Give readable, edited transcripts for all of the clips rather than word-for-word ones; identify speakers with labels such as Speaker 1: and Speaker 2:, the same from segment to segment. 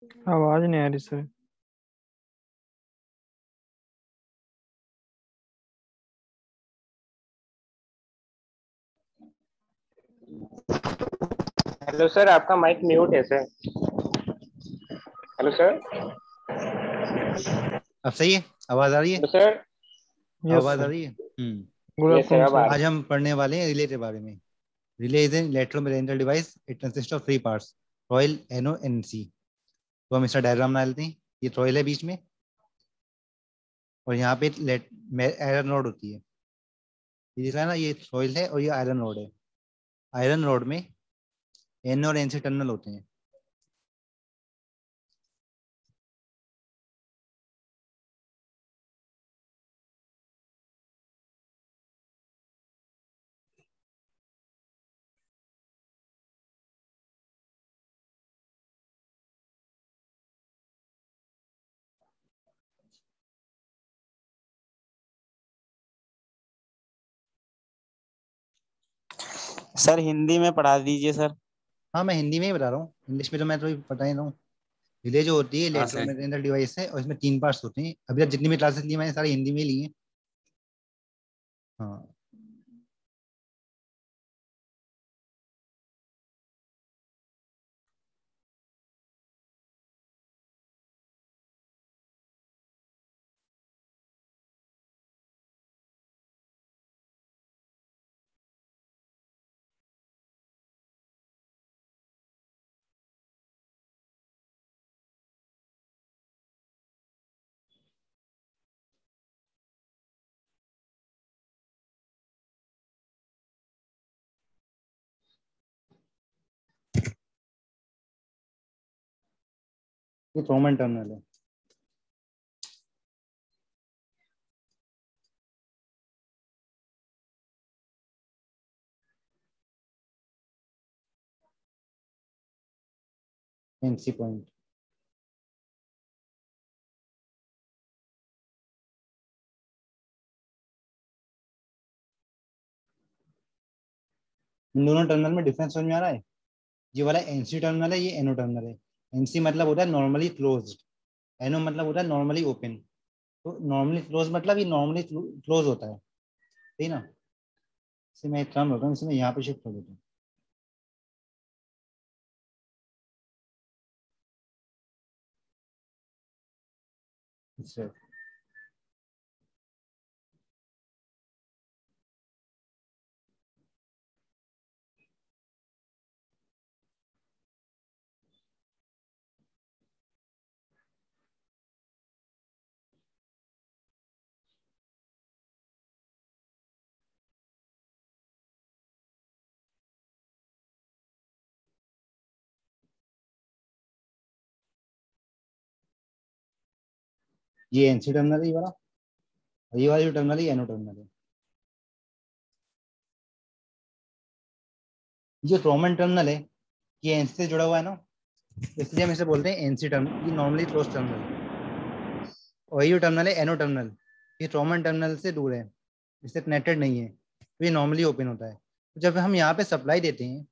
Speaker 1: आवाज नहीं आ रही सर।
Speaker 2: हेलो सर, आपका माइक म्यूट है सर। Hello sir.
Speaker 3: अब सही है? आवाज आ रही है?
Speaker 2: Hello sir.
Speaker 1: यस
Speaker 3: आवाज आ
Speaker 1: सर।
Speaker 3: रही है।
Speaker 1: गुड
Speaker 2: यस सर,
Speaker 1: आफ्टरनून
Speaker 2: अब आ
Speaker 1: सर।
Speaker 2: रहा
Speaker 3: आज
Speaker 2: है।
Speaker 3: हम पढ़ने वाले हैं रिले के बारे में। Relay is an electromechanical device, it consist of three parts: coil, NO and C. तो हम इसका डायग्राम बना लेते हैं। ये कॉइल है बीच में, और यहाँ पे आयरन रॉड होती है। ये दिख रहा है ना, ये कॉइल है और ये आयरन रॉड है। आयरन रॉड में एन और एन सी टर्मिनल होते हैं।
Speaker 4: सर हिंदी में पढ़ा दीजिए सर।
Speaker 3: हाँ, मैं हिंदी में ही बता रहा हूँ, इंग्लिश में तो मैं तो बता ही रहा हूँ। रिले जो होती है
Speaker 4: हाँ सर।
Speaker 3: इलेक्ट्रोमैकेनिकल डिवाइस है, और इसमें तीन पार्ट्स होते हैं। अभी तक जितनी भी क्लासेस ली मैंने सारी हिंदी में ली हैं। हाँ। ये कॉमन टर्मिनल है। NC point. इन दोनों टर्मिनल में डिफरेंस समझ में आ रहा है? ये वाला एनसी टर्मिनल है, ये एनो टर्मिनल है। एनसी मतलब होता है नॉर्मली क्लोज्ड, एनो मतलब होता है नॉर्मली ओपन। तो नॉर्मली क्लोज मतलब ये नॉर्मली क्लोज होता है, सही ना? इसे मैं एक काम होता हूँ, इसे मैं यहाँ पे शिफ्ट कर देता हूँ। इससे ये एनसी टर्मिनल है ये वाला, और ये वाला जो टर्मिनल है ये एनो टर्मिनल है। ये कॉमन टर्मिनल है, ये एनसी से जुड़ा हुआ है ना, इसलिए हम इसे बोलते हैं एनसी टर्मिनल। ये नॉर्मली क्लोज टर्मिनल है। और ये जो टर्मिनल है एनो टर्मिनल, ये कॉमन टर्मिनल से दूर है, इससे कनेक्टेड नहीं है, तो ये नॉर्मली ओपन होता है। तो जब हम यहाँ पे सप्लाई देते हैं,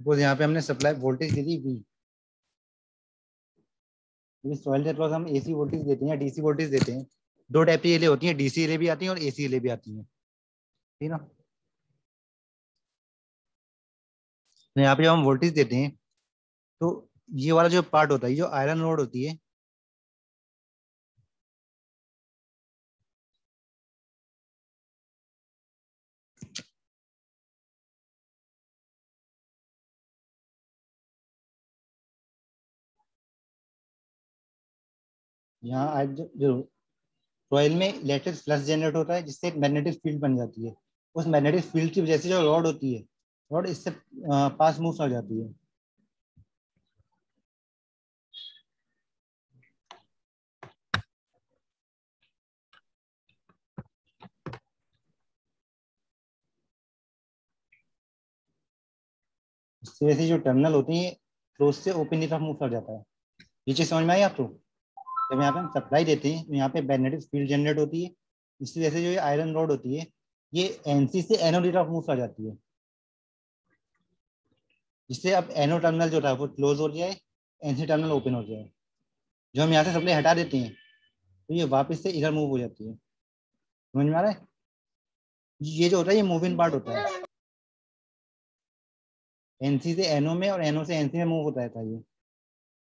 Speaker 3: सपोज यहाँ पे हमने सप्लाई वोल्टेज दे दी वी। सॉइल के अक्रॉस हम एसी वोल्टेज देते हैं या डीसी वोल्टेज देते हैं। दो टाइप की रिले होती हैं, डीसी रिले भी आती हैं और एसी रिले भी आती हैं, ठीक ना? तो यहाँ पे जब हम वोल्टेज देते हैं, तो ये वाला जो पार्ट होता है, ये जो आयरन रोड होती है, यहाँ जो कॉइल में इलेक्ट्रिक फ्लक्स जनरेट होता है, जिससे एक मैग्नेटिक फील्ड बन जाती है। उस मैग्नेटिक फील्ड की वजह से जो रॉड होती है, रॉड इससे पास मूव हो जाती है। इसकी वजह से जो टर्मिनल होते हैं क्लोज से ओपन की तरफ मूव कर जाता है। ये चीज समझ में आई आपको? जब यहाँ पे हम सप्लाई देते हैं तो यहाँ पे मैग्नेटिक फील्ड जनरेट होती है। इसकी वजह से जो ये आयरन रॉड होती है, ये एनसी से एनओडी तरफ मूव कर जाती है। जिससे अब एनो टर्मिनल जो था वो क्लोज हो जाए, एनसी टर्मिनल ओपन हो जाए। जो हम यहाँ से सप्लाई हटा देते हैं तो ये वापस से इधर मूव हो जाती है। समझ में आ रहा है? ये जो होता है ये मूविंग पार्ट होता है, एनसी से एनओ में और एनओ से एनसी में मूव होता है था ये।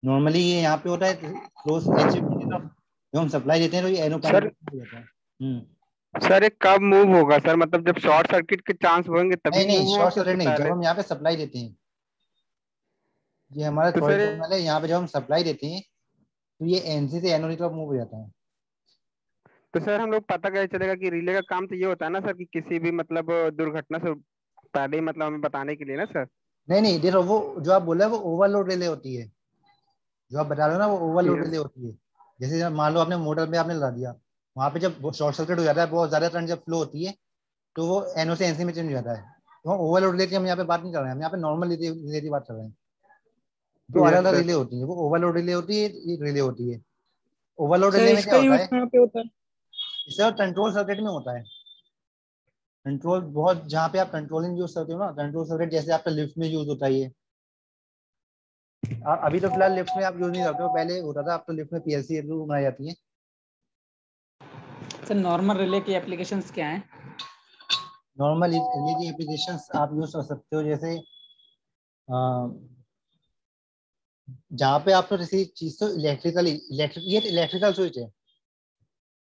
Speaker 3: नॉर्मली ये यहाँ पे होता है क्लोज एनसी की तरफ, जब हम सप्लाई देते हैं तो ये एनओ पैनल
Speaker 2: सर
Speaker 3: पे हो जाता है। हम्म।
Speaker 2: सर ये कब मूव होगा सर, मतलब जब शॉर्ट सर्किट के चांस होंगे तभी
Speaker 3: नहीं नहीं,
Speaker 2: मूव होगा
Speaker 3: शॉर्ट
Speaker 2: कि
Speaker 3: सर्किट
Speaker 2: उससे
Speaker 3: नहीं, जब
Speaker 2: पहले?
Speaker 3: हम यहाँ पे सप्लाई देते हैं, ये हमारा
Speaker 2: तो
Speaker 3: थ्रोटल
Speaker 2: सर
Speaker 3: टर्मिनल है, यहाँ पे जब हम सप्लाई देते हैं तो ये एनसी से एनओ की तरफ मूव हो जाता है।
Speaker 2: तो सर हम लोग पता कैसे चलेगा कि रिले का काम तो ये होता है ना सर कि किसी भी मतलब दुर्घटना से पहले ही मतलब हमें बताने के लिए ना सर?
Speaker 3: नहीं नहीं, देखो वो जो आप बोल रहे हैं वो ओवरलोड रिले होती है, जो आप बता रहे हो ना वो
Speaker 2: ठीक
Speaker 3: ओवरलोड
Speaker 2: है।
Speaker 3: रिले होती है। जैसे जब मान लो आपने मोटर पे आपने लगा दिया, वहां पे जब शॉर्ट सर्किट हो जाता है, बहुत ज्यादा करंट जब फ्लो होती है तो वो एनओ से एनसी में चेंज हो जाता है। तो हम ओवरलोड रिले की हम यहाँ पे बात नहीं कर रहे हैं, हम यहाँ पे नॉर्मल रिले की बात कर रहे हैं। दो अलग
Speaker 2: यस
Speaker 3: अलग
Speaker 2: सर।
Speaker 3: रिले होती है, वो ओवरलोड रिले होती है, ये रिले होती है। ओवरलोड
Speaker 1: सर
Speaker 3: रिले में क्या
Speaker 1: इसका
Speaker 3: होता
Speaker 1: यूज
Speaker 3: है,
Speaker 1: कहाँ पे होता है?
Speaker 3: इससे कंट्रोल सर्किट में होता है। कंट्रोल बहुत, जहाँ पे आप कंट्रोलिंग यूज करते हो ना, कंट्रोल सर्किट जैसे आपका लिफ्ट में यूज होता है ये। अभी तो फिलहाल लिफ्ट में आप यूज नहीं करते हो, पहले होता था, अब तो लिफ्ट में पीएलसी बनाई जाती है।
Speaker 5: सर नॉर्मल रिले की एप्लीकेशंस क्या हैं?
Speaker 3: नॉर्मल एलईडी एप्लीकेशंस आप यूज कर सकते हो, जैसे अ, जहाँ पे आपको किसी चीज तो ये इलेक्ट्रिकल स्विच है।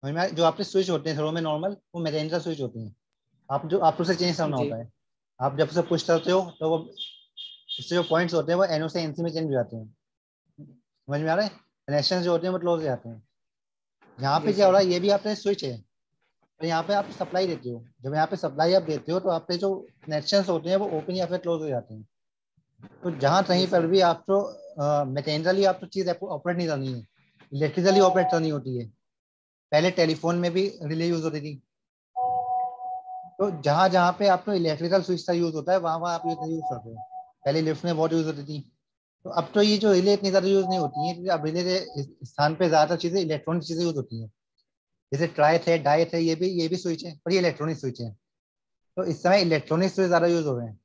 Speaker 3: समझ में जो आपके स्विच होते हैं घरों में नॉर्मल, वो मैकेनिकल स्विच होते हैं। आपको उसे चेंज करना
Speaker 5: जी।
Speaker 3: होता है। आप जब से पुश करते हो तो वो उससे जो पॉइंट्स होते हैं वो एनओ से एनसी में चेंज हो जाते हैं। समझ में आ रहा है? कनेक्शन जो होते हैं वो क्लोज हो जाते हैं। यहाँ पे
Speaker 5: जी
Speaker 3: क्या हो
Speaker 5: सर।
Speaker 3: रहा है, ये भी आपने स्विच है, तो यहाँ पे आप सप्लाई देते हो, जब यहाँ पे सप्लाई आप देते हो तो आपके जो कनेक्शन होते हैं वो ओपन या फिर क्लोज हो जाते हैं। तो जहाँ
Speaker 5: जी
Speaker 3: कहीं पर
Speaker 5: सर।
Speaker 3: भी आपको मैकेनिकली आपको चीज ऑपरेट नहीं करनी है, इलेक्ट्रिकली ऑपरेट करनी होती है। पहले टेलीफोन में भी रिले यूज होती थी, तो जहां जहां पे आपको इलेक्ट्रिकल स्विच का यूज होता है वहां वहां आप ये यूज करते हो। पहले लिफ्ट में बहुत यूज होती थी, तो अब तो ये जो रिले इतनी ज्यादा यूज नहीं होती है, क्योंकि अब रिले के स्थान पे ज्यादा चीजें इलेक्ट्रॉनिक चीजें यूज होती हैं। जैसे ट्राइथ है, डाइथ है, ये भी स्विच है, पर ये इलेक्ट्रॉनिक स्विच है। तो इस समय इलेक्ट्रॉनिक स्विच ज्यादा यूज हो रहे हैं।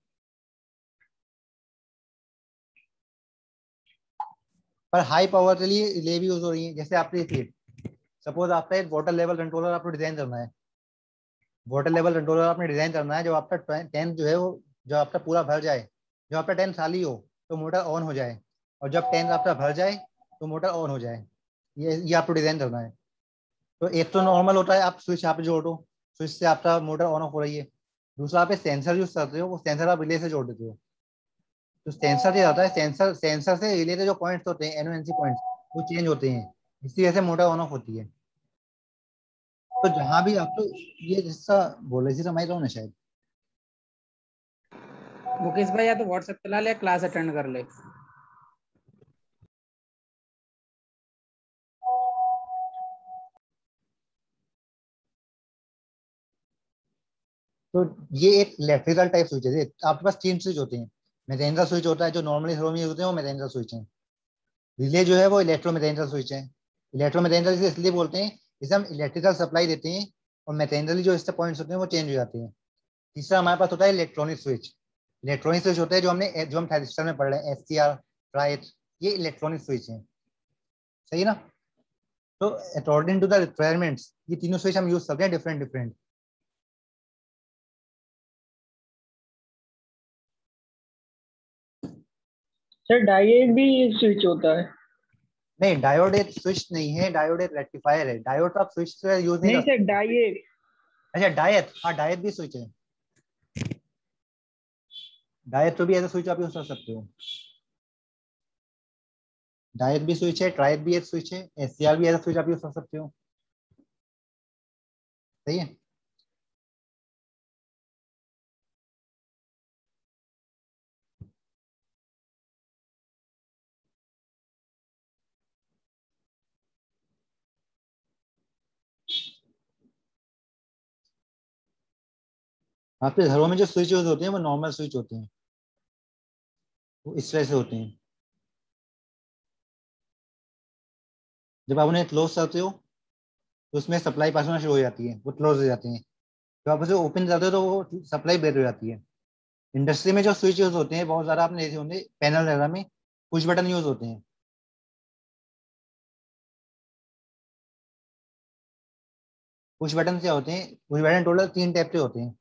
Speaker 3: पर हाई पावर के लिए रिले भी यूज हो रही है। जैसे आप देखिए, सपोज आपका एक वाटर लेवल कंट्रोलर आपको डिजाइन करना है, वाटर लेवल कंट्रोलर आपने डिजाइन करना है, जब आपका टैंक जो है वो, जब आपका पूरा भर जाए, जब आपका टैंक खाली हो तो मोटर ऑन हो जाए, और जब टैंक आपका भर जाए तो मोटर ऑन हो जाए। ये आपको डिजाइन करना है। तो एक तो नॉर्मल होता है, आप स्विच यहाँ पे जोड़ दो, स्विच से आपका मोटर ऑन ऑफ हो रही है। दूसरा आप सेंसर यूज करते हो, वो सेंसर आप रिले से जोड़ देते हो। तो सेंसर ये होता है, सेंसर से रिले के जो पॉइंट्स होते हैं, एनओएनसी पॉइंट्स, वो चेंज होते हैं। इसी वजह से मोटर ऑन ऑफ होती है। तो जहां भी आप तो ये जिसका बोल रही थी समझ रहा हूँ ना शायद।
Speaker 5: मुकेश भाई या तो व्हाट्सएप चला ले या क्लास अटेंड कर ले।
Speaker 3: तो ये एक इलेक्ट्रिकल टाइप स्विच है। आपके पास तीन स्विच होते हैं। मैकेनिकल स्विच होता है जो नॉर्मली घरों में यूज होते हैं, वो मैकेनिकल स्विच है। रिले जो है वो इलेक्ट्रो मैकेनिकल स्विच है। इलेक्ट्रो मैकेनिकल इसे इसलिए बोलते हैं, इसे हम इलेक्ट्रिकल सप्लाई देते हैं और मैकेनिकली जो इससे पॉइंट्स होते हैं वो चेंज हो जाते हैं। तीसरा हमारे पास होता है इलेक्ट्रॉनिक स्विच। इलेक्ट्रॉनिक स्विच होता है जो हम थैरिस्टर में पढ़ रहे हैं, एससीआर, ट्राइट, ये इलेक्ट्रॉनिक स्विच है। सही ना? तो अकॉर्डिंग टू द रिक्वायरमेंट्स ये तीनों स्विच हम यूज करते हैं डिफरेंट डिफरेंट।
Speaker 1: सर डायोड भी स्विच होता है?
Speaker 3: नहीं, डायोड एक स्विच नहीं है, डायोड एक रेक्टिफायर है। डायोड तो आप स्विच से यूज नहीं
Speaker 1: नहीं
Speaker 3: कर
Speaker 1: सर,
Speaker 3: सकते।
Speaker 1: डायोड।
Speaker 3: अच्छा डायट, हाँ डायट भी स्विच है। डायट तो भी एज स्विच आप यूज कर सकते हो। डायट भी स्विच है, ट्राइट भी एक स्विच है, एससीआर भी एज स्विच आप यूज कर सकते हो। सही है। आपके घरों में जो स्विच यूज होते हैं वो नॉर्मल स्विच होते हैं, वो इस तरह से होते हैं। जब आप उन्हें क्लोज करते हो तो उसमें सप्लाई पास होना शुरू हो जाती है, वो क्लोज हो जाती है। जब आप उसे ओपन करते हो तो वो सप्लाई बेर हो जाती है। इंडस्ट्री में जो स्विच यूज होते हैं बहुत ज्यादा आपने देखे होंगे, पैनल वगैरह में पुश बटन यूज होते हैं। पुश बटन क्या होते हैं? पुश बटन टोटल 3 टाइप के होते हैं,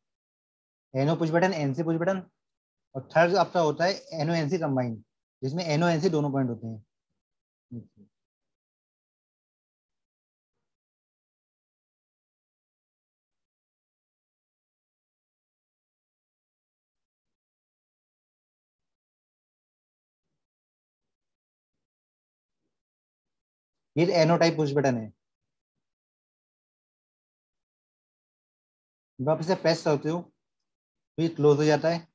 Speaker 3: NO push button, NC push button, और थर्ड आपका होता है एनो एनसी कंबाइंड, जिसमें एनो एनसी दोनों पॉइंट होते हैं। ये एनो टाइप पुश बटन है। जब आप इसे प्रेस करते हो तो ये क्लोज हो जाता है,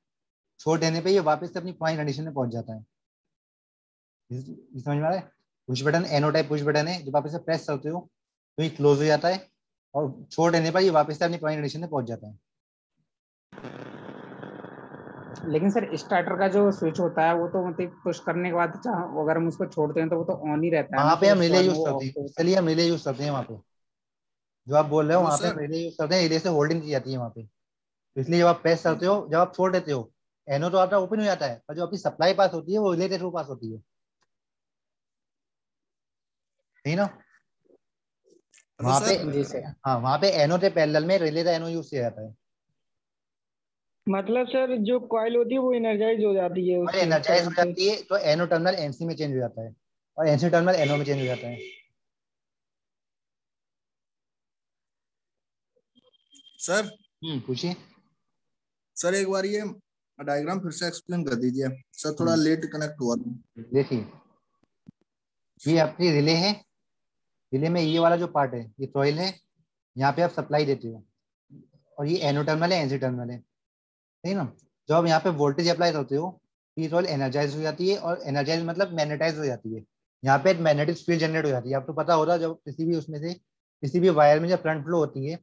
Speaker 3: छोड़ देने पे ये वापस से अपनी पॉइंट कंडीशन में पहुंच जाता है। ये समझ में आ रहा है? पुश बटन एनो टाइप पुश बटन है, जब आप इसे प्रेस करते हो तो ये क्लोज हो जाता है, और छोड़ देने पर ये वापस से अपनी पॉइंट कंडीशन में पहुंच जाता है।
Speaker 5: लेकिन सर स्टार्टर का जो स्विच होता है वो तो मतलब पुश करने के बाद अगर हम उसको छोड़ते हैं तो वो तो ऑन ही रहता है ना,
Speaker 3: वहां पे
Speaker 5: फिर
Speaker 3: हम
Speaker 5: उसके
Speaker 3: रिले
Speaker 5: बाद में
Speaker 3: यूज
Speaker 5: वो
Speaker 3: करते
Speaker 5: ऑफ
Speaker 3: हैं,
Speaker 5: तो होता
Speaker 3: इसलिए हम रिले यूज करते हैं वहाँ पे। जो आप बोल रहे हो
Speaker 6: हेलो
Speaker 3: वहाँ पे हम
Speaker 6: सर।
Speaker 3: रिले यूज करते हैं, रिले से होल्डिंग की जाती है वहाँ पे। तो इसलिए जब आप प्रेस करते हो, जब आप छोड़ देते हो, एनो तो आपका ओपन हो जाता है, पर जो आपकी सप्लाई पास होती है वो रिले के थ्रू पास होती है, सही ना?
Speaker 6: हेलो
Speaker 3: वहाँ पे,
Speaker 6: सर।
Speaker 5: है। जी सर।
Speaker 3: हाँ वहाँ पे एनो के पैरेलल में रिले का एनो यूज किया जाता है।
Speaker 1: मतलब सर जो कॉइल होती है वो एनर्जाइज हो जाती है
Speaker 3: और
Speaker 1: उससे
Speaker 3: एनर्जाइज हो
Speaker 1: करंट से।
Speaker 3: जाती है तो एनो टर्मिनल एनसी में चेंज हो जाता है, और एनसी टर्मिनल एनो में चेंज हो जाता है।
Speaker 6: सर
Speaker 3: पूछिए।
Speaker 6: सर एक बार ये डायग्राम फिर से एक्सप्लेन कर दीजिए सर, थोड़ा लेट कनेक्ट हुआ था।
Speaker 3: देखिए, ये अपनी रिले है। रिले में ये वाला जो पार्ट है ये कॉइल है, यहाँ पे आप सप्लाई देते हो, और ये एनो टर्मिनल है, एनसी टर्मिनल है, सही ना? जब आप यहाँ पे वोल्टेज अप्लाई करते हो तो ये कॉइल एनर्जाइज हो जाती है, और एनर्जाइज मतलब मैग्नेटाइज हो जाती है। यहाँ पे एक मैग्नेटिक फील्ड जनरेट हो जाती है। आपको पता होगा जब किसी भी उसमें से किसी भी वायर में जब करंट फ्लो होती है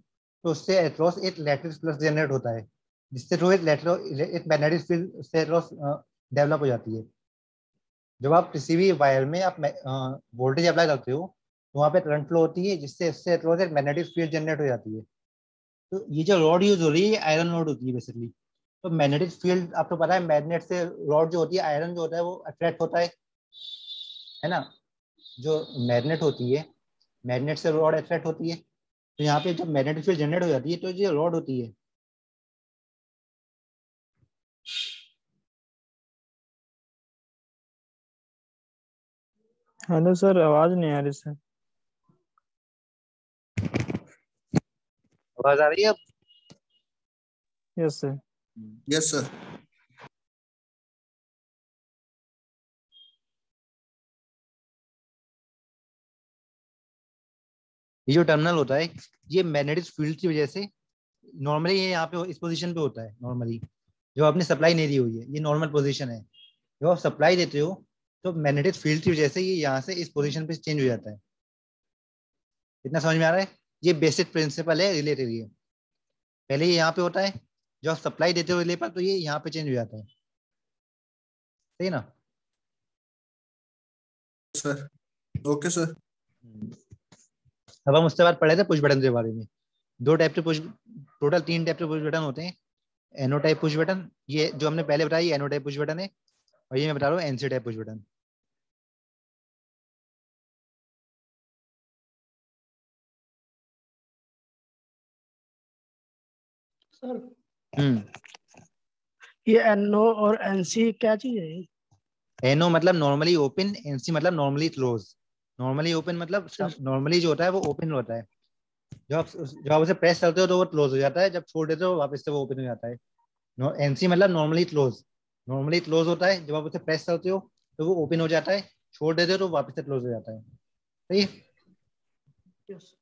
Speaker 3: तो उससे अक्रॉस एक इलेक्ट्रिक फ्लक्स जनरेट होता है, जिससे थ्रू एक मैग्नेटिक फील्ड उससे अक्रॉस डेवलप हो जाती है। जब आप किसी भी वायर में आप वोल्टेज अप्लाई करते हो तो वहाँ पे करंट फ्लो होती है, जिससे इससे अक्रॉस एक मैग्नेटिक फील्ड जनरेट हो जाती है। तो ये जो रॉड यूज हो रही है ये आयरन रॉड होती है बेसिकली। तो मैग्नेटिक फील्ड आपको पता है, मैग्नेट से रॉड जो होती है, आयरन जो होता है वो अट्रैक्ट होता है ना? जो मैग्नेट होती है, मैग्नेट से रॉड अट्रैक्ट होती है। तो यहाँ पे जब मैग्नेटिक फील्ड जनरेट हो जाती है तो ये रॉड होती है।
Speaker 7: हेलो सर, आवाज नहीं आ रही सर।
Speaker 3: आवाज आ रही है अब?
Speaker 7: Yes sir.
Speaker 6: Yes sir.
Speaker 3: ये जो टर्मिनल होता है ये मैग्नेटिक फील्ड की वजह से, नॉर्मली ये यहाँ पे इस पोजीशन पे होता है नॉर्मली, जो आपने सप्लाई नहीं दी हुई है, ये नॉर्मल पोजीशन है। जब आप सप्लाई देते हो तो मैग्नेटिक फील्ड की वजह से ये यहाँ से इस पोजीशन पे चेंज हो जाता है। इतना समझ में आ रहा है? ये बेसिक प्रिंसिपल है रिलेटेड। ये पहले ये यहाँ पे होता है, जब आप सप्लाई देते हो रिले पर तो ये यहाँ पे चेंज हो जाता है, सही ना?
Speaker 6: Sir okay sir.
Speaker 3: अब हम उसके बाद पढ़े थे पुश बटन के बारे में। दो टाइप के पुश, टोटल 3 टाइप के पुश बटन होते हैं। एनो टाइप पुश बटन, ये जो हमने पहले बताया ये एनो टाइप पुश बटन है, और ये मैं बता रहा हूँ NC type push button.
Speaker 8: Sir
Speaker 3: hmm
Speaker 8: ये एनओ और एनसी क्या चीज है?
Speaker 3: एनो मतलब नॉर्मली ओपन, एनसी मतलब नॉर्मली क्लोज। नॉर्मली ओपन मतलब नॉर्मली जो होता है वो ओपन होता है, जब आप उसे प्रेस करते हो तो वो क्लोज हो जाता है, जब छोड़ देते हो वापस से वो ओपन हो जाता है। एनसी मतलब नॉर्मली क्लोज, नॉर्मली क्लोज होता है, जब आप उसे प्रेस करते हो तो वो ओपन हो जाता है, छोड़ देते हो तो वापस से क्लोज हो जाता है, सही है?
Speaker 8: यस।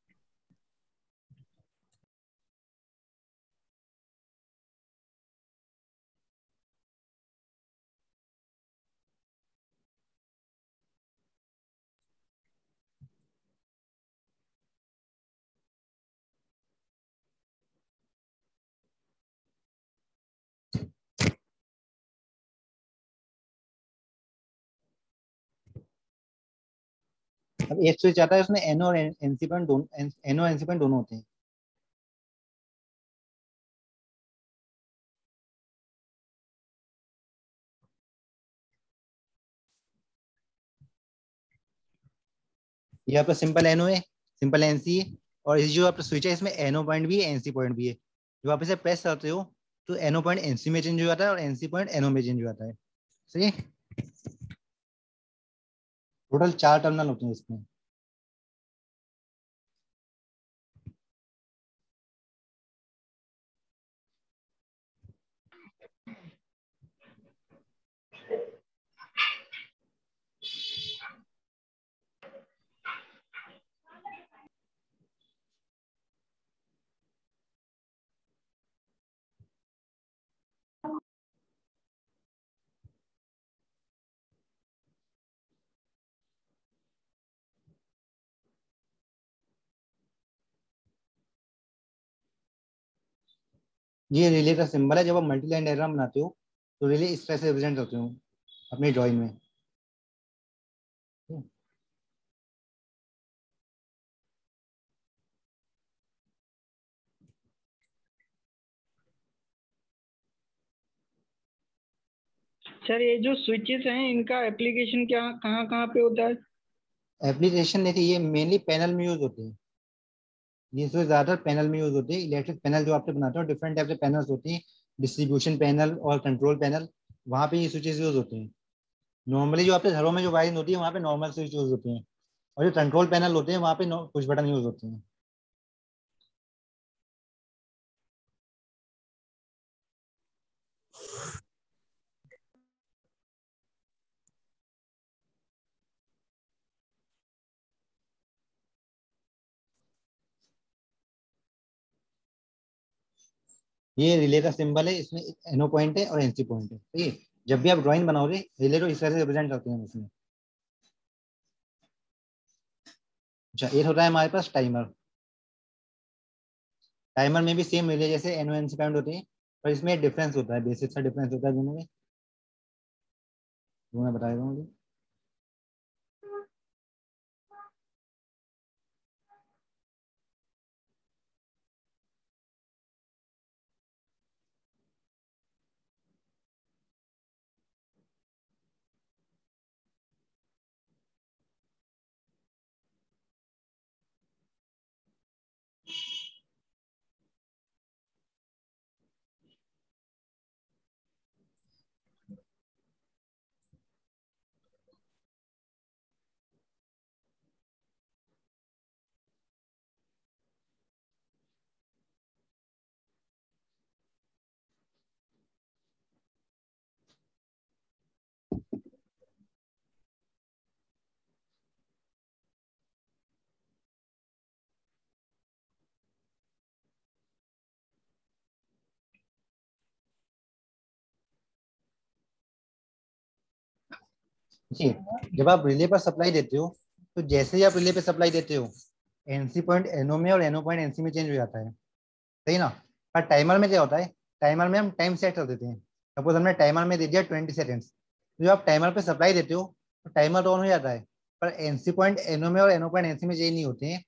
Speaker 3: अब एक स्विच आता है उसमें एनो और एनसी पॉइंट दोनों, एनो एनसी पॉइंट दोनों होते हैं। ये आपका सिंपल एनओ है, सिंपल एनसी है, और इस जो आपका स्विच है इसमें एनओ पॉइंट भी है, एनसी पॉइंट भी है। जब आप इसे प्रेस करते हो तो एनओ पॉइंट एनसी में चेंज हो जाता है और एनसी पॉइंट एनओ में चेंज हो जाता है। सही है। टोटल 4 टर्मिनल होते हैं इसमें। ये रिले का सिंबल है। जब आप मल्टी लाइन डायग्राम बनाते हो तो रिले इस तरह से रिप्रेजेंट करते हो अपनी ड्राइंग में।
Speaker 1: सर ये जो स्विचेस हैं इनका एप्लीकेशन क्या कहाँ कहाँ पे होता है?
Speaker 3: एप्लीकेशन देखिए, ये मेनली पैनल में यूज होते हैं। ये तो ज्यादातर पैनल में यूज होते हैं। इलेक्ट्रिक पैनल जो आपने बनाते हो, डिफरेंट टाइप के पैनल्स होते हैं, डिस्ट्रीब्यूशन पैनल और कंट्रोल पैनल, वहाँ पे ये स्विचेस यूज होते हैं। नॉर्मली जो आपके घरों में जो वायरिंग होती है वहाँ पे नॉर्मल स्विच यूज होते हैं, और जो कंट्रोल पैनल होते हैं वहाँ पे पुश बटन यूज होते हैं। ये रिले का सिंबल है, इसमें एनओ पॉइंट है और एनसी पॉइंट है। ठीक है। जब भी आप ड्राइंग बनाओगे रिले को इस तरह से रिप्रेजेंट करते हैं इसमें। अच्छा, एक होता है हमारे पास टाइमर। टाइमर में भी सेम रिले जैसे एनओ एनसी पॉइंट होते हैं, पर इसमें डिफरेंस होता है, बेसिक सा डिफरेंस होता है दोनों में, वो मैं बता रहा हूँ। जी, जब आप रिले पर सप्लाई देते हो तो जैसे ही आप रिले पे सप्लाई देते हो एनसी पॉइंट एनओ में और एनओ पॉइंट एनसी में चेंज हो जाता है। सही ना। पर टाइमर में क्या होता है, टाइमर में हम टाइम सेट कर देते हैं। सपोज हमने टाइमर में दे दिया 20 सेकेंड्स, तो जब आप टाइमर पे सप्लाई देते हो तो टाइमर ऑन हो जाता है, पर एनसी पॉइंट एनओ में और एनओ पॉइंट एनसी में चेंज नहीं होते हैं।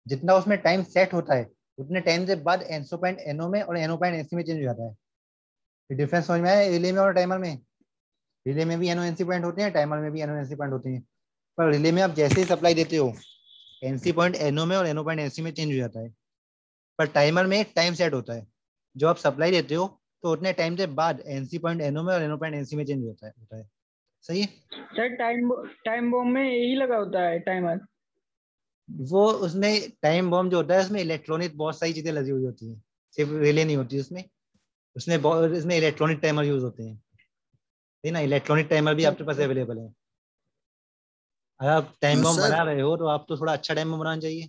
Speaker 3: जितना उसमें टाइम सेट होता है उतने टाइम से बाद एनसी पॉइंट एनओ में और एनओ पॉइंट एनसी में चेंज हो जाता है। डिफरेंस समझ में आया रिले में और टाइमर में? रिले में भी एनओएनसी पॉइंट होते हैं, टाइमर में भी एनओएनसी पॉइंट होते हैं, पर रिले में आप जैसे ही सप्लाई देते हो एनसी पॉइंट एनओ में और एनओ पॉइंट एनसी में चेंज हो जाता है। पर टाइमर में एक टाइम सेट होता है, जो आप सप्लाई देते हो तो उतने टाइम से बाद एनसी पॉइंट एनओ में और एनओ पॉइंट एनसी में चेंज होता है। सही है।
Speaker 1: सर टाइम बॉम्ब में यही लगा होता है टाइमर?
Speaker 3: वो उसमें टाइम बॉम्ब जो होता है उसमें इलेक्ट्रॉनिक बहुत सारी चीजें लगी हुई होती है, सिर्फ रिले नहीं होती उसमें। इसमें इलेक्ट्रॉनिक टाइमर यूज होते हैं। ना, इलेक्ट्रॉनिक टाइमर भी आपके पास अवेलेबल है। अगर आप टाइम बम
Speaker 6: सर
Speaker 3: बना रहे हो तो आप तो थोड़ा अच्छा टाइम बम बनाना चाहिए।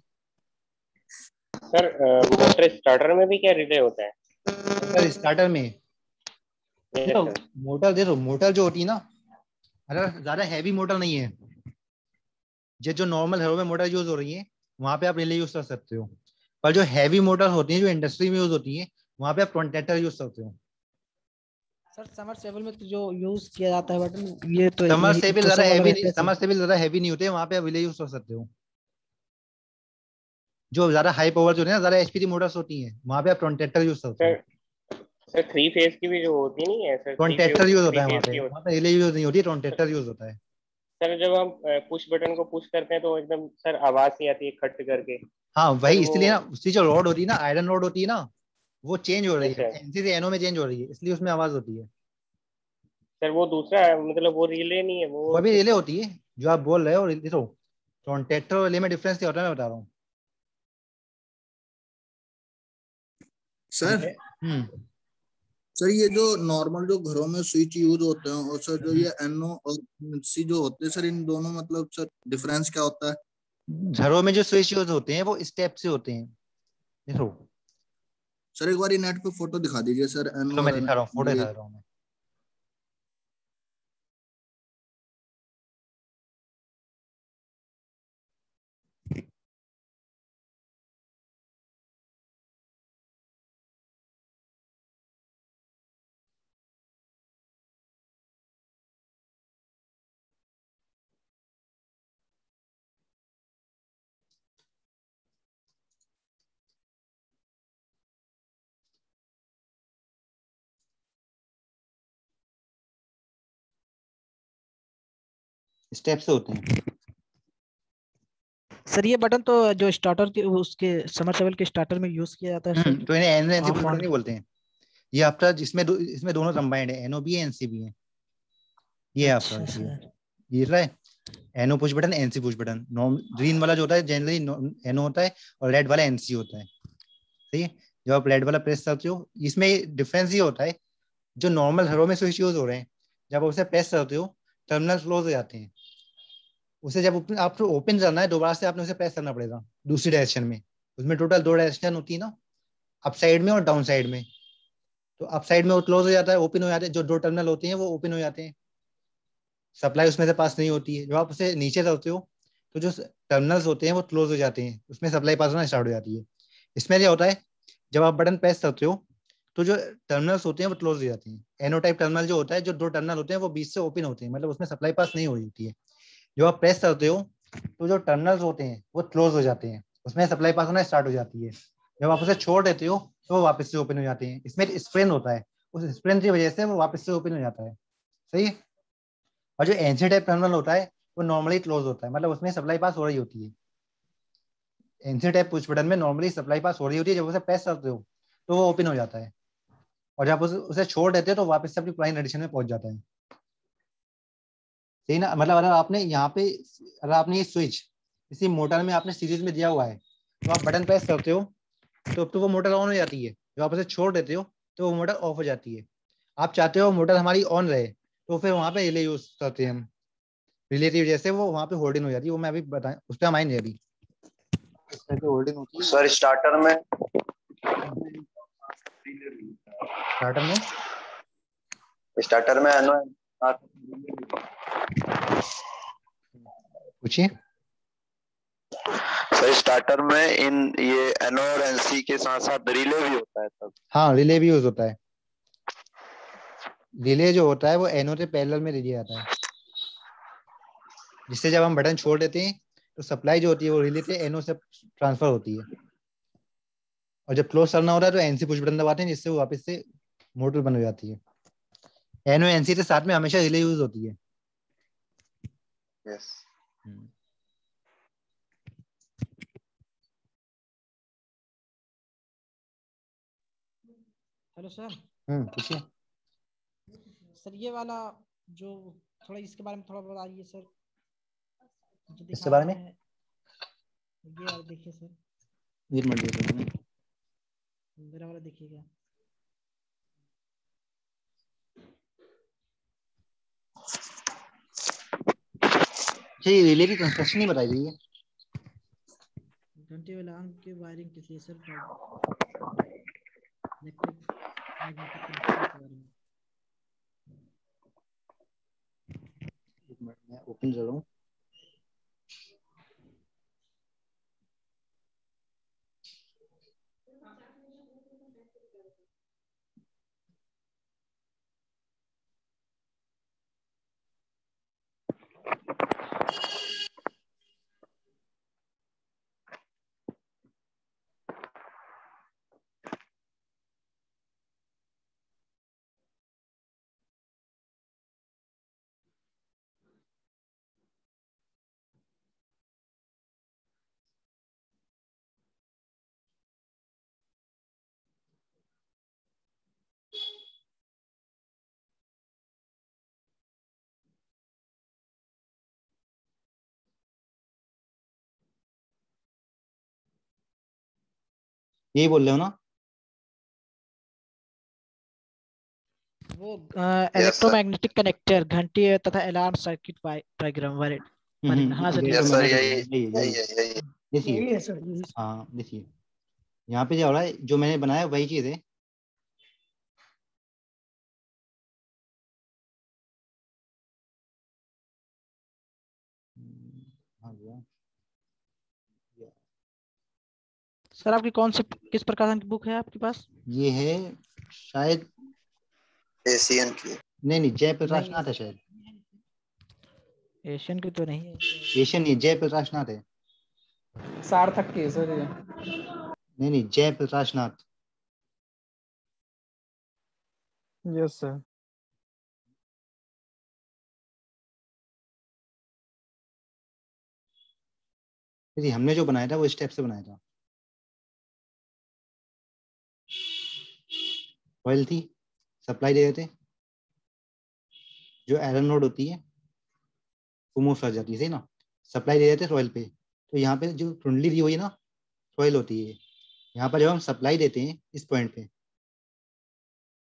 Speaker 9: सर मोटर स्टार्टर में भी क्या रिले होता है?
Speaker 3: अगर स्टार्टर में
Speaker 9: यस
Speaker 3: देखो,
Speaker 9: सर।
Speaker 3: मोटर जो होती है ना, अगर ज्यादा हैवी मोटर नहीं है, जो नॉर्मल घरों में मोटर यूज हो रही है वहां पे आप रिले यूज कर सकते हो। पर जो हैवी मोटर होती है जो इंडस्ट्री में यूज होती है वहां पे आप कॉन्टेक्टर यूज करते हो।
Speaker 8: सर समरसेबल में तो जो यूज किया जाता है बटन, ये तो
Speaker 3: समरसेबल
Speaker 8: तो
Speaker 3: ज्यादा
Speaker 8: सब अलग
Speaker 3: हैवी
Speaker 8: रहते हैं सर।
Speaker 3: समरसेबल ज्यादा हैवी नहीं होते, वहां पे आप रिले यूज कर सकते हो। जो ज्यादा हाई पावर जो है ना, ज्यादा एचपी की मोटर्स होती हैं वहां पे आप कॉन्टेक्टर यूज करते हो।
Speaker 9: सर सर 3 फेज की भी जो होती नहीं है सर, 3
Speaker 3: कॉन्टेक्टर यूज होता है
Speaker 9: फेज की
Speaker 3: वहां
Speaker 9: होती
Speaker 3: पे रिले यूज नहीं होती, कॉन्टेक्टर यूज होता है।
Speaker 9: सर जब हम पुश बटन को पुश करते हैं तो एकदम सर आवाज नहीं आती है खट करके।
Speaker 3: हाँ
Speaker 9: सर
Speaker 3: वही,
Speaker 9: वो
Speaker 3: इसलिए ना उसकी जो रॉड होती है ना, आयरन रॉड होती है ना, वो चेंज हो रही
Speaker 9: यस
Speaker 3: है,
Speaker 9: सर।
Speaker 3: एनसी से एनओ में चेंज हो रही है, इसलिए उसमें आवाज होती है।
Speaker 9: सर वो दूसरा मतलब वो रिले नहीं है
Speaker 3: वो
Speaker 9: वो
Speaker 3: भी
Speaker 9: कुछ।
Speaker 3: रिले होती है जो आप बोल रहे हो। देखो कॉन्टेक्टर और रिले में डिफरेंस क्या होता है मैं बता रहा हूँ।
Speaker 6: सर
Speaker 3: हम्म।
Speaker 6: सर ये जो नॉर्मल जो घरों में स्विच यूज होते हैं और सर जो
Speaker 3: हम्म।
Speaker 6: ये एनओ और सी जो होते हैं सर, इन दोनों मतलब सर डिफरेंस क्या होता है?
Speaker 3: घरों में जो स्विच यूज होते हैं वो स्टेप से होते हैं। देखो
Speaker 6: सर एक बार नेट पे फोटो दिखा दीजिए सर,
Speaker 3: चलो
Speaker 6: एनओ
Speaker 3: मैं
Speaker 6: और
Speaker 3: दिखा रहा हूँ, फोटो
Speaker 6: ये।
Speaker 3: दिखा रहा हूँ मैं। स्टेप से होते हैं।
Speaker 8: सर ये बटन तो जो स्टार्टर के उसके समरसेबल के स्टार्टर में यूज किया जाता है सर,
Speaker 3: तो इन्हें N NC
Speaker 8: off
Speaker 3: push button
Speaker 8: on.
Speaker 3: नहीं बोलते हैं। ये आपका इसमें दोनों कंबाइंड है, एनओ भी है एनसी भी है। ये है आपका
Speaker 8: अच्छा
Speaker 3: इसलिए
Speaker 8: सर।
Speaker 3: ये रहा है NO push button, NC push button. Green वाला जो होता है जनरली एनओ होता है और रेड वाला एनसी होता है। सही है। जब आप रेड वाला प्रेस करते हो, इसमें डिफरेंस ये होता है, जो नॉर्मल घरों में स्विच यूज हो रहे हैं, जब आप उसे प्रेस करते हो टर्मिनल क्लोज हो जाते हैं। उसे जब आपको ओपन करना है दोबारा से आपने उसे प्रेस करना पड़ेगा दूसरी डायरेक्शन में। उसमें टोटल दो डायरेक्शन होती है ना, अप साइड में और डाउन साइड में। तो अप साइड में वो क्लोज हो जाता है, ओपन हो जाते हैं, जो दो टर्मिनल होते हैं वो ओपन हो जाते हैं, सप्लाई उसमें से पास नहीं होती है। जब आप उसे नीचे करते हो तो जो टर्मिनल्स होते हैं वो क्लोज हो जाते हैं, उसमें सप्लाई पास होना स्टार्ट हो जाती है। इसमें क्या होता है, जब आप बटन प्रेस करते हो तो जो टर्मिनल्स होते हैं वो क्लोज हो जाते हैं। एनो टाइप टर्मिनल जो होता है, जो दो टर्मिनल होते हैं वो बीच से ओपन होते हैं, मतलब उसमें सप्लाई पास नहीं हो रही होती है। जब आप प्रेस करते हो तो जो टर्मिनल्स होते हैं वो क्लोज हो जाते हैं, उसमें सप्लाई पास होना स्टार्ट हो जाती है। जब आप उसे छोड़ देते हो तो वो वापस से ओपन हो जाते हैं। इसमें एक स्प्रिंग होता है, उस स्प्रिंग की वजह से वो वापस से ओपन हो जाता है। सही है। और जो एनसी टाइप टर्मिनल होता है वो नॉर्मली क्लोज होता है, मतलब उसमें सप्लाई पास हो रही होती है। एनसी टाइप पुश बटन में नॉर्मली सप्लाई पास हो रही होती है, जब उसे प्रेस करते हो तो वो ओपन हो जाता है, और जब उसे छोड़ देते हो तो वापस से अपनी पुरानी कंडीशन में पहुंच जाता है। सही ना। मतलब अगर आपने यहाँ पे, अगर आपने ये स्विच इसी मोटर में आपने सीरीज में दिया हुआ है, तो आप बटन प्रेस करते हो तो अब तो वो मोटर ऑन हो जाती है, जब आप उसे छोड़ देते हो तो वो मोटर ऑफ हो जाती है। आप चाहते हो मोटर हमारी ऑन रहे, तो फिर वहां पे रिले यूज करते हैं हम। रिले की वजह से वो वहां पे होल्डिंग हो जाती है, वो मैं अभी बताएं, उस पर हम आएंगे अभी। इस तरह की होल्डिंग होती है
Speaker 10: सर स्टार्टर में
Speaker 3: स्टार्टर में।
Speaker 10: स्टार्टर में एनो
Speaker 3: पूछिए।
Speaker 10: सर स्टार्टर में इन ये एनो और एनसी के साथ साथ रिले भी होता है तब।
Speaker 3: हाँ रिले भी यूज होता है। रिले जो होता है वो एनो से पैरेलल में रिले आता है, जिससे जब हम बटन छोड़ देते हैं तो सप्लाई जो होती है वो रिले से एनो से ट्रांसफर होती है, और जब क्लोज करना होता है तो एनसी पुश बटन दबाते हैं, जिससे वो वापस से मोटर बन हो जाती है। एनो एनसी के साथ में हमेशा रिले यूज होती है।
Speaker 10: यस।
Speaker 8: Hello sir.
Speaker 3: पूछिए।
Speaker 8: सर ये वाला जो, थोड़ा इसके बारे में थोड़ा बता दीजिए सर, जो
Speaker 3: इसके
Speaker 8: दिखा
Speaker 3: बारे
Speaker 8: रहे
Speaker 3: में
Speaker 8: हैं। ये वाला देखिए सर,
Speaker 3: एक मिनट देखिए।
Speaker 8: मेरा वाला देखिएगा।
Speaker 3: अच्छा ये रिले की कंस्ट्रक्शन ही बताई गई है।
Speaker 8: घंटे वाला अंक के वायरिंग किसी सर इलेक्ट्रिक मैग्नेटिक कनेक्शन के बारे में।
Speaker 3: एक मिनट मैं ओपन कर रहा हूँ। यही बोल रहे हो ना?
Speaker 8: वो इलेक्ट्रोमैग्नेटिक कनेक्टर, घंटी तथा अलार्म सर्किट डायग्राम वाले। हाँ सर,
Speaker 10: यस सर, यही
Speaker 3: यही
Speaker 10: यही है, यही है।
Speaker 3: देखिए।
Speaker 1: यही है सर, यही।
Speaker 3: हाँ देखिए, यहाँ पे क्या हो रहा है, जो मैंने बनाया वही चीज है।
Speaker 8: सर आपकी कौन सी, किस प्रकार की बुक है आपके पास?
Speaker 3: ये है शायद
Speaker 10: एशियन की।
Speaker 3: नहीं, जयप्रकाश नाथ है शायद।
Speaker 8: एशियन की तो नहीं है।
Speaker 3: एशियन नहीं, जयप्रकाश नाथ है।
Speaker 5: सार्थक की है सर ये।
Speaker 3: नहीं, जयप्रकाश नाथ।
Speaker 7: Yes sir.
Speaker 3: देखिए, हमने जो बनाया था वो स्टेप से बनाया था। कॉइल थी, सप्लाई दे देते, जो आयरन नोड होती है वो मूव कर जाती है, सही ना। सप्लाई दे देते सॉइल पे, तो यहाँ पे जो कुंडली दी हुई है ना, सॉइल होती है। यहाँ पर जब हम सप्लाई देते हैं इस पॉइंट पे,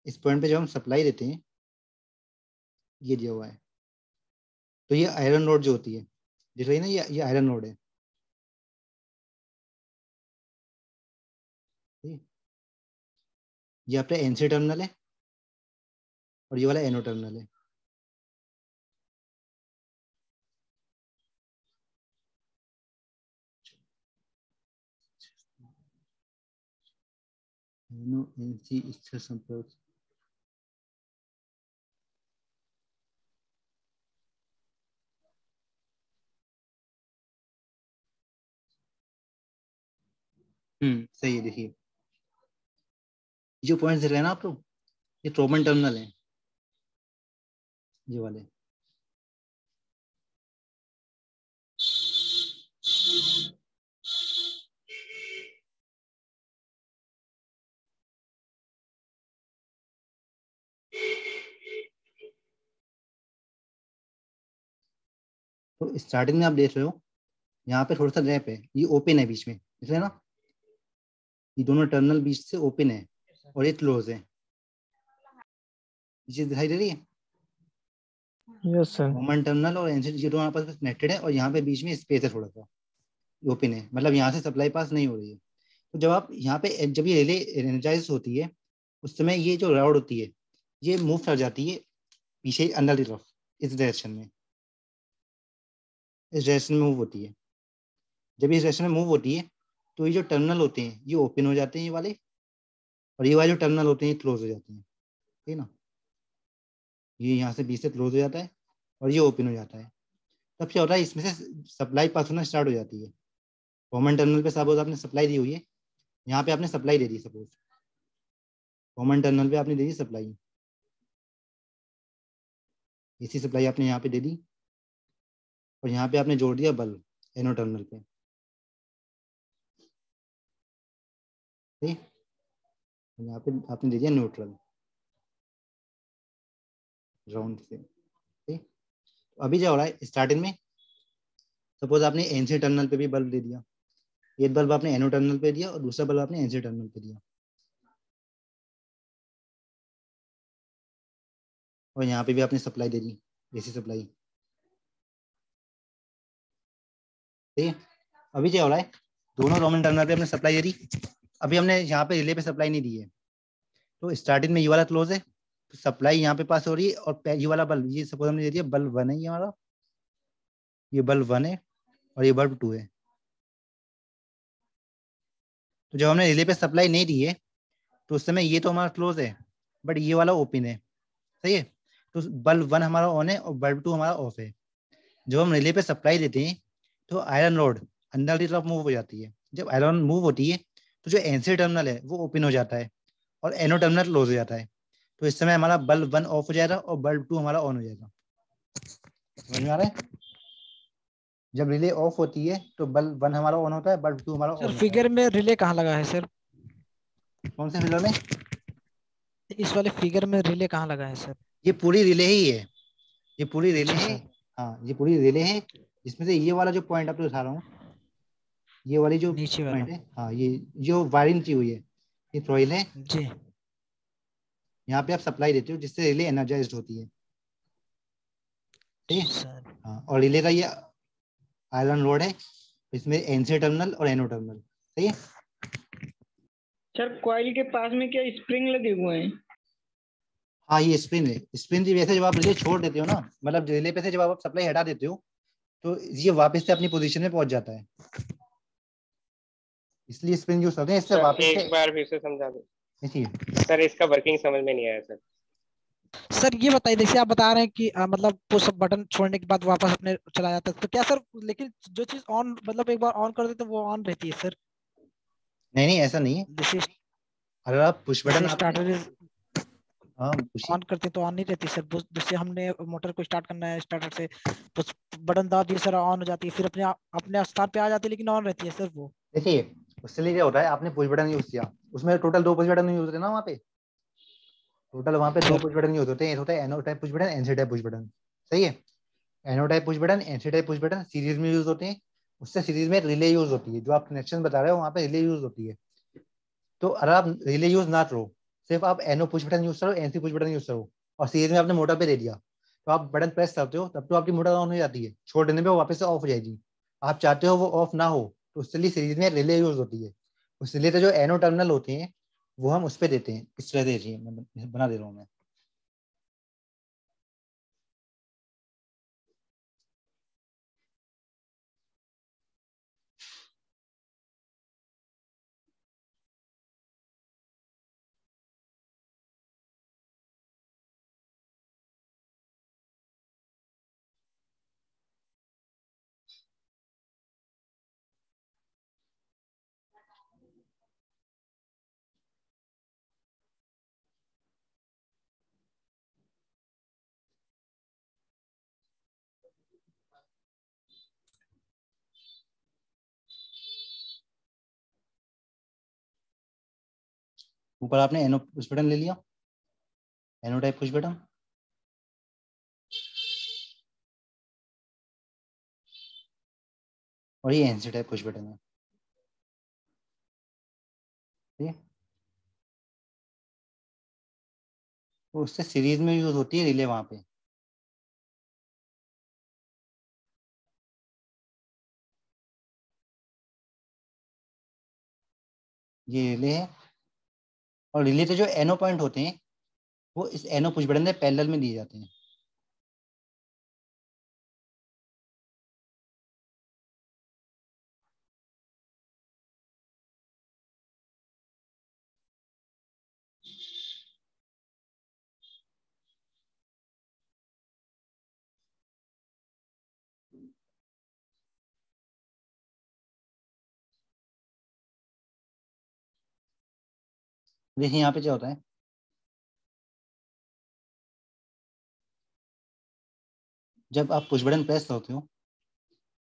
Speaker 3: इस पॉइंट पे जब हम सप्लाई देते हैं, ये दिया हुआ है, तो ये आयरन नोड जो होती है, दिख रही है ना, ये आयरन नोड है। ये आपका एनसी टर्मिनल है और ये वाला एनो टर्मिनल है। एनो एनसी स्थिर संपर्क। सही है। देखिए, जो पॉइंट दिख रहे हैं ना आप लोग, ये ट्रोमन टर्मिनल है, ये वाले। तो स्टार्टिंग में आप देख रहे हो, यहाँ पे थोड़ा सा गैप है, ये ओपन है बीच में, देख रहे हैं ना, ये दोनों टर्मिनल बीच से ओपन है और ये क्लोज है। ये चीज दिखाई दे रही है?
Speaker 7: Yes sir.
Speaker 3: कॉमन टर्मिनल और एनसी ये दोनों आपस में कनेक्टेड है और यहाँ पे बीच में स्पेस है, थोड़ा सा ओपन है, मतलब यहाँ से सप्लाई पास नहीं हो रही है। तो जब आप यहाँ पे, जब ये रिले एनर्जाइज होती है, उस समय ये जो रॉड होती है ये मूव कर जाती है पीछे अंदर की तरफ, इस डायरेक्शन में, इस डायरेक्शन में मूव होती है। जब इस डायरेक्शन में मूव होती है तो ये जो टर्मिनल होते हैं ये ओपन हो जाते हैं, ये वाले, और ये वाले जो टर्मिनल होते हैं ये क्लोज हो जाते हैं, ठीक है ना। ये यहाँ से बीच से क्लोज हो जाता है और ये ओपन हो जाता है। तब क्या होता है, इसमें से सप्लाई पास होना स्टार्ट हो जाती है। कॉमन टर्मिनल पे सपोज आपने सप्लाई दी हुई है, यहाँ पे आपने सप्लाई दे दी, सपोज कॉमन टर्मिनल पे आपने दे दी सप्लाई, इसी सप्लाई आपने यहाँ पे दे दी, और यहाँ पे आपने जोड़ दिया बल्ब एनो टर्मिनल पे, ठीक। यहाँ पे आपने दे दिया न्यूट्रल ग्राउंड से, ठीक। अभी क्या हो रहा है, स्टार्टिंग में सपोज आपने एनसी टर्मिनल पे भी बल्ब दे दिया, एक बल्ब आपने एनो टर्मिनल पे दिया और दूसरा बल्ब आपने एनसी टर्मिनल पे दिया, और यहाँ पे भी आपने सप्लाई दे दी, एसी सप्लाई, ठीक है। अभी क्या हो रहा है, दोनों कॉमन टर्मिनल पे हमने सप्लाई दे दी, अभी हमने यहाँ पे रिले पे सप्लाई नहीं दी है, तो स्टार्टिंग में ये वाला क्लोज है, तो सप्लाई यहाँ पे पास हो रही है, और ये वाला बल्ब, ये सपोज हमने दे दिया बल्ब 1 है, ये हमारा, ये बल्ब 1 है और ये बल्ब 2 है। तो जब हमने रिले पे सप्लाई नहीं दी है तो उस समय ये तो हमारा क्लोज है, बट ये वाला ओपन है, सही है। तो बल्ब 1 हमारा ऑन है और बल्ब 2 हमारा ऑफ है। जब हम रिले पे सप्लाई देते हैं तो आयरन रोड अंदर की तरफ मूव हो जाती है। जब आयरन मूव होती है तो जो एनसी टर्मिनल है वो ओपन हो जाता है और एनो टर्मिनल क्लोज हो जाता है। तो इस समय हमारा बल्ब 1 ऑफ हो जाएगा और बल्ब 2 हमारा ऑन हो जाएगा। समझ में आ रहा है? जब रिले ऑफ होती है तो बल्ब 1 हमारा ऑन होता है, बल्ब 2 हमारा ऑन होता है।
Speaker 8: फिगर में रिले कहाँ लगा है सर?
Speaker 3: कौन से फिगर में?
Speaker 8: इस वाले फिगर में रिले कहाँ लगा है सर?
Speaker 3: ये पूरी रिले ही है, ये पूरी रिले
Speaker 8: अच्छा
Speaker 3: है।
Speaker 8: सर।
Speaker 3: हाँ, ये पूरी रिले है, जिसमें से ये वाला जो पॉइंट आपको दिखा रहा हूँ, ये वाली जो
Speaker 8: नीचे वाला
Speaker 3: पॉइंट है, हाँ ये जो वायरिंग की हुई है ये थ्रॉइल है।
Speaker 8: जी
Speaker 3: यहाँ पे आप सप्लाई देते हो जिससे रिले एनर्जाइज्ड होती है, ठीक है।
Speaker 8: सर।
Speaker 3: हाँ, और रिले का ये आयरन रोड है, इसमें एनसी टर्मिनल और एनो टर्मिनल, सही है।
Speaker 1: सर कॉइल के पास में क्या स्प्रिंग लगे हुए हैं?
Speaker 3: हाँ ये स्पिन है, स्पिन की वजह से जब आप रिले छोड़ देते हो ना, मतलब रिले पे से जब आप सप्लाई हटा देते हो तो ये वापस से अपनी पोजीशन में पहुंच जाता है, इसलिए स्पिन यूज करते हैं। इससे
Speaker 9: सर
Speaker 3: वापस
Speaker 9: एक
Speaker 3: से
Speaker 9: बार फिर से समझा दो
Speaker 3: देखिए।
Speaker 9: सर, इसका वर्किंग समझ में नहीं आया सर।
Speaker 8: सर ये बताइए, जैसे आप बता रहे हैं कि मतलब पुश बटन छोड़ने के बाद वापस अपने चला जाता है, तो क्या सर, लेकिन जो चीज ऑन मतलब एक बार ऑन कर देते तो वो ऑन रहती है सर?
Speaker 3: नहीं नहीं ऐसा नहीं है,
Speaker 8: जैसे
Speaker 3: अगर आप पुश बटन आपने
Speaker 8: स्टार्टर
Speaker 3: हाँ पुशी
Speaker 8: ऑन करते तो ऑन नहीं रहती सर। जैसे हमने मोटर को स्टार्ट करना है स्टार्टर से, पुश बटन दबा दिए सर, ऑन हो जाती है, फिर अपने स्टार्ट पे आ जाती है, लेकिन ऑन रहती है सर वो।
Speaker 3: देखिए उससे लिए क्या होता है, आपने पुश बटन यूज किया, उसमें टोटल 2 पुश बटन यूज होते हैं ना वहाँ पे, टोटल वहाँ पे 2
Speaker 8: सर
Speaker 3: पुश बटन यूज होते हैं। एक होता है NO type push button, NC type push button, सही है। NO type push button, NC type push button series में यूज होते हैं, उससे सीरीज में रिले यूज होती है, जो आप कनेक्शन बता रहे हो वहाँ पे रिले यूज होती है। तो अगर आप रिले यूज ना करो, सिर्फ आप एनो पुश बटन यूज करो, एनसी पुश बटन यूज करो, और सीरीज में आपने मोटर पे दे दिया, तो आप बटन प्रेस करते हो तब तो आपकी मोटर ऑन हो जाती है, छोड़ देने पे वो वापस से ऑफ हो जाएगी। आप चाहते हो वो ऑफ ना हो, तो उसके लिए सीरीज में रिले यूज होती है। उसके लिए तो जो एनो टर्मिनल होते हैं वो हम उस पर देते हैं, इस तरह देखिए मैं बना दे रहा हूँ मैं। ऊपर आपने एनो पुश बटन ले लिया, एनो टाइप पुश बटन, और ये एनसी टाइप पुश बटन है, ठीक है। तो उससे सीरीज में यूज होती है रिले वहां पे। ये रिले है, और रिले के जो एनो पॉइंट होते हैं वो इस एनो पुश बटन से पैरेलल में दिए जाते हैं। देखिए यहाँ पे क्या होता है, जब आप पुश बटन प्रेस करते हो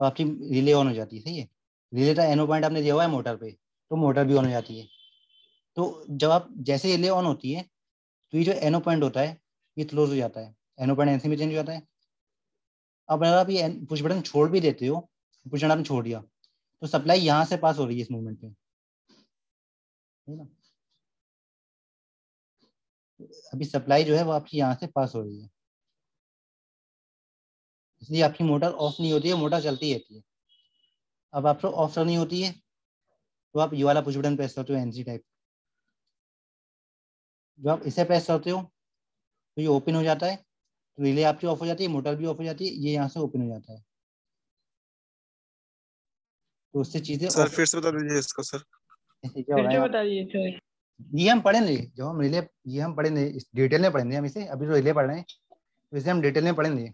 Speaker 3: तो आपकी रिले ऑन हो जाती है, सही है। रिले का एनो पॉइंट आपने दिया हुआ है मोटर पे, तो मोटर भी ऑन हो जाती है। तो जब आप जैसे रिले ऑन होती है तो ये जो एनो पॉइंट होता है ये क्लोज हो जाता है, एनो पॉइंट एनसी में चेंज हो जाता है। अब अगर आप ये पुश बटन छोड़ भी देते हो, पुश बटन आपने छोड़ दिया, तो सप्लाई यहाँ से पास हो रही है इस मूवमेंट पे, है ना। अभी सप्लाई जो है वो आपकी यहाँ से पास हो रही है, इसलिए आपकी मोटर ऑफ नहीं होती है, मोटर चलती रहती है। अब आपको ऑफ करनी होती है तो आप ये वाला पुश बटन प्रेस करते हो, एनसी टाइप। जब आप इसे प्रेस करते हो तो ये ओपन हो जाता है, तो रिले आपकी ऑफ हो जाती है, मोटर भी ऑफ हो जाती है, ये यहाँ से ओपन हो जाता है। तो उससे चीजें
Speaker 11: सर
Speaker 3: ऑफ।
Speaker 11: फिर से बता दीजिए इसको सर।
Speaker 3: क्या हो
Speaker 1: फिर
Speaker 3: रहा
Speaker 1: से
Speaker 3: है,
Speaker 1: बताइए सर।
Speaker 3: ये हम पढ़ेंगे जब हम रिले, ये हम पढ़ेंगे इस डिटेल में पढ़ेंगे हम इसे, अभी तो रिले पढ़ रहे हैं तो इसे हम डिटेल में पढ़ेंगे।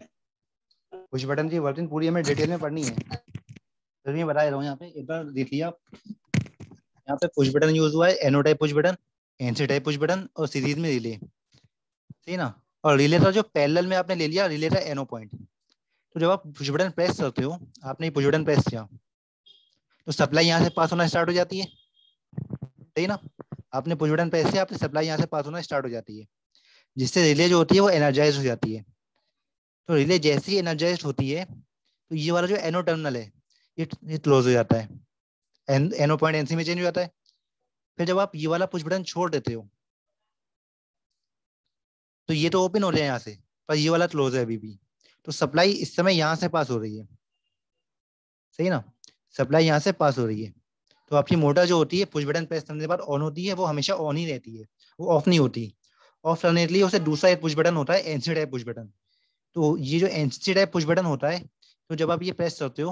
Speaker 3: पुश बटन की वर्किंग पूरी हमें डिटेल में पढ़नी है, तो मैं बता रहा हूँ। यहाँ पे एक बार देख लिया, यहाँ पे पुश बटन यूज हुआ है, NO type push button, NC type push button, और सीरीज में रिले, सही ना। और रिले का जो पैरेलल में आपने ले लिया रिले का एनो पॉइंट, तो जब आप पुश बटन प्रेस करते हो, आपने पुश बटन प्रेस किया तो सप्लाई यहाँ से पास होना स्टार्ट हो जाती है, सही ना। आपने पुश बटन प्रेस किया, आपने सप्लाई यहाँ से पास होना स्टार्ट हो जाती है, जिससे रिले जो होती है वो एनर्जाइज हो जाती है। तो रिले जैसे ही एनर्जाइज होती है तो ये वाला जो एनो टर्मिनल है ये क्लोज हो जाता है, NO पॉइंट NC में चेंज हो जाता है। फिर जब आप ये वाला पुश बटन छोड़ देते हो तो ये तो ओपन हो रहा है यहाँ से, पर ये वाला क्लोज है अभी भी, तो सप्लाई इस समय यहाँ से पास हो रही है, सही ना, सप्लाई यहाँ से पास हो रही है। तो आपकी मोटर जो होती है पुश बटन प्रेस करने के बाद ऑन होती है, वो हमेशा ऑन ही रहती है, वो ऑफ नहीं होती। ऑफ करने के लिए उसे दूसरा एक पुश बटन होता है NC टाइप पुश बटन। तो ये जो NC टाइप पुश बटन होता है, तो जब आप ये प्रेस करते हो